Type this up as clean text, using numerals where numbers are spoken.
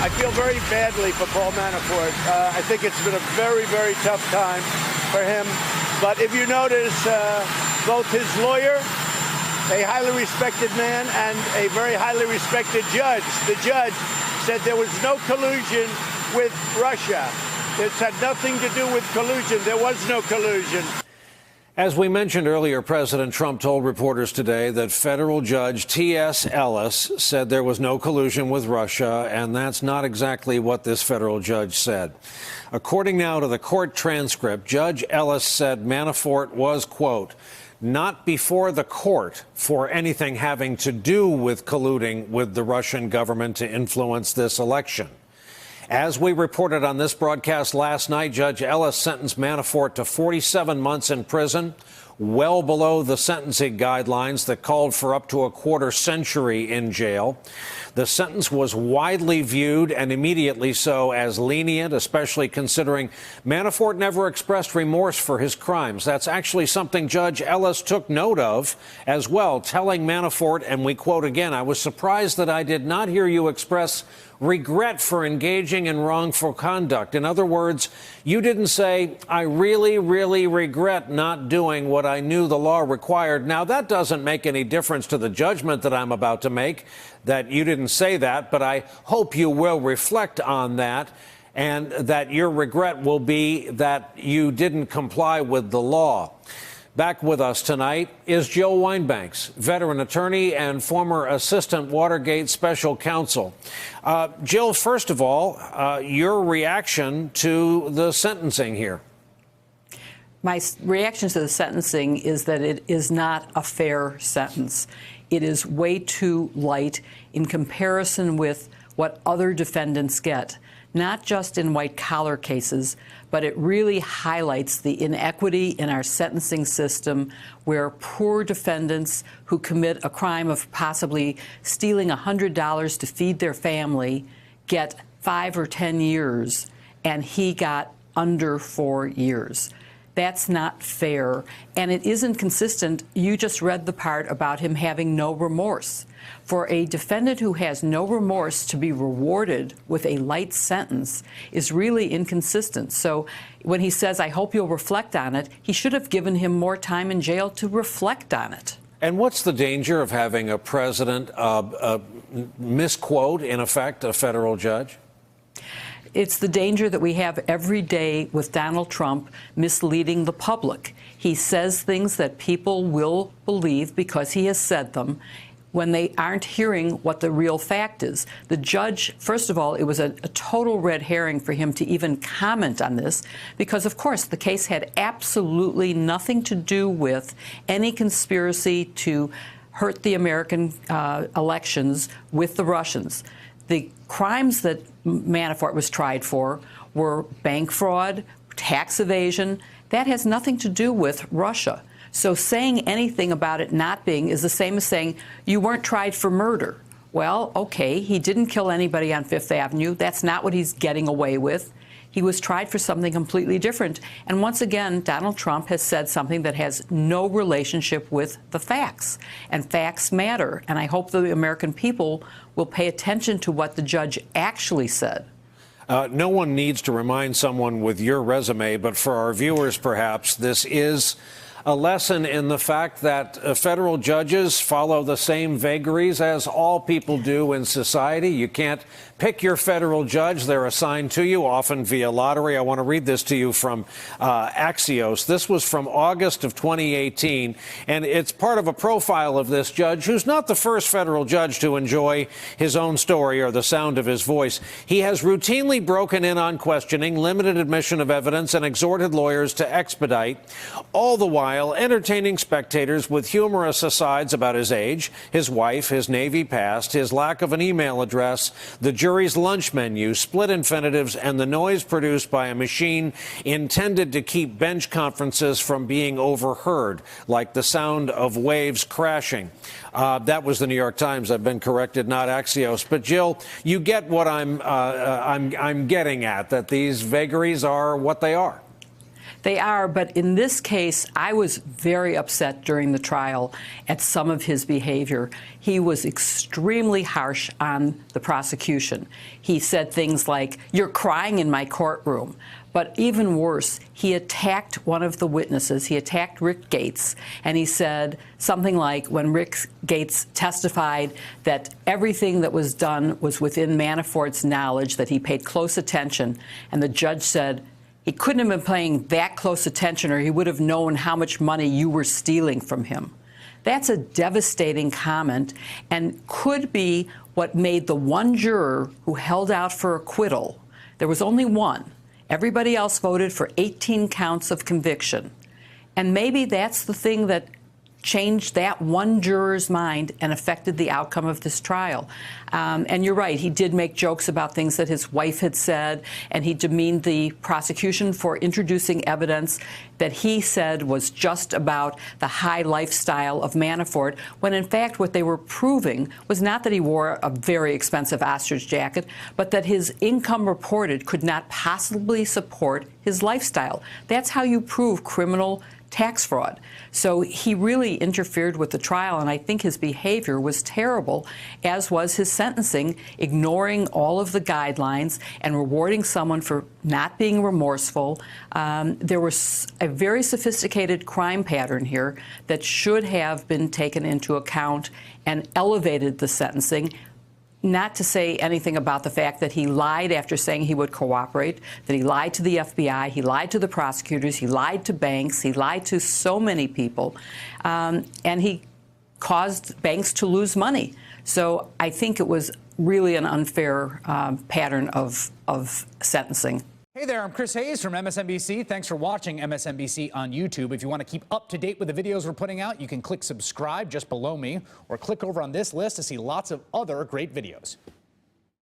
I feel very badly for Paul Manafort. I think it's been a very, very tough time for him. But if you notice, both his lawyer, a highly respected man, and a very highly respected judge, the judge said there was no collusion with Russia. It's had nothing to do with collusion. There was no collusion. As we mentioned earlier, President Trump told reporters today that federal judge T.S. Ellis said there was no collusion with Russia, and that's not exactly what this federal judge said. According now to the court transcript, Judge Ellis said Manafort was, quote, not before the court for anything having to do with colluding with the Russian government to influence this election. As we reported on this broadcast last night, Judge Ellis sentenced Manafort to 47 months in prison, well below the sentencing guidelines that called for up to a quarter century in jail. The sentence was widely viewed, and immediately so, as lenient, especially considering Manafort never expressed remorse for his crimes. That's actually something Judge Ellis took note of as well, telling Manafort, and we quote again, "I was surprised that I did not hear you express regret for engaging in wrongful conduct." In other words, you didn't say, "I really, really regret not doing what I knew the law required." Now, that doesn't make any difference to the judgment that I'm about to make, that you didn't say that, but I hope you will reflect on that, and that your regret will be that you didn't comply with the law. Back with us tonight is Jill Wine-Banks, veteran attorney and former assistant Watergate special counsel. Jill, first of all, your reaction to the sentencing here. My reaction to the sentencing is that it is not a fair sentence. It is way too light in comparison with what other defendants get, not just in white-collar cases, but it really highlights the inequity in our sentencing system, where poor defendants who commit a crime of possibly stealing $100 to feed their family get 5 or 10 years, and he got under 4 years. That's not fair, and it isn't consistent. You just read the part about him having no remorse. For a defendant who has no remorse to be rewarded with a light sentence is really inconsistent. So when he says, "I hope you'll reflect on it," he should have given him more time in jail to reflect on it. And what's the danger of having a president misquote, in effect, a federal judge? It's the danger that we have every day with Donald Trump misleading the public. He says things that people will believe because he has said them, when they aren't hearing what the real fact is. The judge, first of all, it was a total red herring for him to even comment on this, because, of course, the case had absolutely nothing to do with any conspiracy to hurt the American elections with the Russians. The crimes that Manafort was tried for were bank fraud, tax evasion. That has nothing to do with Russia. So saying anything about it not being is the same as saying you weren't tried for murder. Well, okay, he didn't kill anybody on Fifth Avenue. That's not what he's getting away with. He was tried for something completely different. And once again, Donald Trump has said something that has no relationship with the facts. And facts matter. And I hope the American people will pay attention to what the judge actually said. No one needs to remind someone with your resume, but for our viewers, perhaps, this is a lesson in the fact that federal judges follow the same vagaries as all people do in society. You can't pick your federal judge. They're assigned to you, often via lottery. I want to read this to you from Axios. This was from August of 2018, and it's part of a profile of this judge, who's not the first federal judge to enjoy his own story or the sound of his voice. He has routinely broken in on questioning, limited admission of evidence, and exhorted lawyers to expedite, all the while entertaining spectators with humorous asides about his age, his wife, his Navy past, his lack of an email address, the jury's lunch menu, split infinitives, and the noise produced by a machine intended to keep bench conferences from being overheard, like the sound of waves crashing. That was the New York Times. I've been corrected, not Axios. But Jill, you get what I'm getting at, that these vagaries are what they are. They are, but in this case, I was very upset during the trial at some of his behavior. He was extremely harsh on the prosecution. He said things like, "You're crying in my courtroom." But even worse, he attacked one of the witnesses. He attacked Rick Gates, and he said something like, when Rick Gates testified that everything that was done was within Manafort's knowledge, that he paid close attention, and the judge said, he couldn't have been paying that close attention or he would have known how much money you were stealing from him. That's a devastating comment and could be what made the one juror who held out for acquittal. There was only one. Everybody else voted for 18 counts of conviction. And maybe that's the thing that changed that one juror's mind and affected the outcome of this trial. And you're right, he did make jokes about things that his wife had said, and he demeaned the prosecution for introducing evidence that he said was just about the high lifestyle of Manafort, when in fact what they were proving was not that he wore a very expensive ostrich jacket, but that his income reported could not possibly support his lifestyle. That's how you prove criminal tax fraud. So he really interfered with the trial, and I think his behavior was terrible, as was his sentencing, ignoring all of the guidelines and rewarding someone for not being remorseful. There was a very sophisticated crime pattern here that should have been taken into account and elevated the sentencing. Not to say anything about the fact that he lied after saying he would cooperate, that he lied to the FBI, he lied to the prosecutors, he lied to banks, he lied to so many people, and he caused banks to lose money. So I think it was really an unfair pattern of sentencing. Hey there, I'm Chris Hayes from MSNBC. Thanks for watching MSNBC on YouTube. If you want to keep up to date with the videos we're putting out, you can click subscribe just below me or click over on this list to see lots of other great videos.